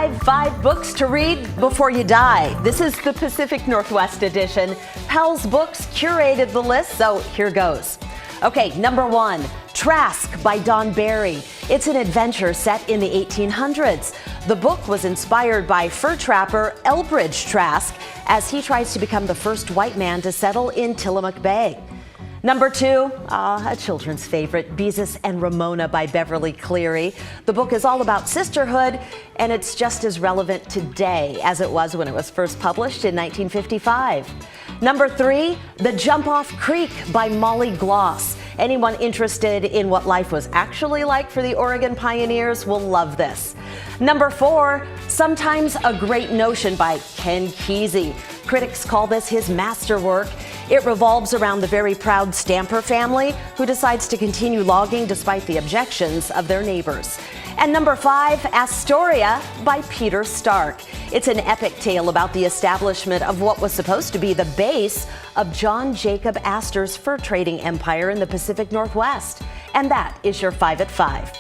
Five books to read before you die. This is the Pacific Northwest edition. Powell's Books curated the list, so here goes. Okay, number 1, Trask by Don Barry. It's an adventure set in the 1800s. The book was inspired by fur trapper Elbridge Trask as he tries to become the first white man to settle in Tillamook Bay. Number 2, a children's favorite, Beezus and Ramona by Beverly Cleary. The book is all about sisterhood, and it's just as relevant today as it was when it was first published in 1955. Number 3, The Jump Off Creek by Molly Gloss. Anyone interested in what life was actually like for the Oregon pioneers will love this. Number 4, Sometimes a Great Notion by Ken Kesey. Critics call this his masterwork. It revolves around the very proud Stamper family who decides to continue logging despite the objections of their neighbors. And number 5, Astoria by Peter Stark. It's an epic tale about the establishment of what was supposed to be the base of John Jacob Astor's fur trading empire in the Pacific Northwest. And that is your 5 at 5.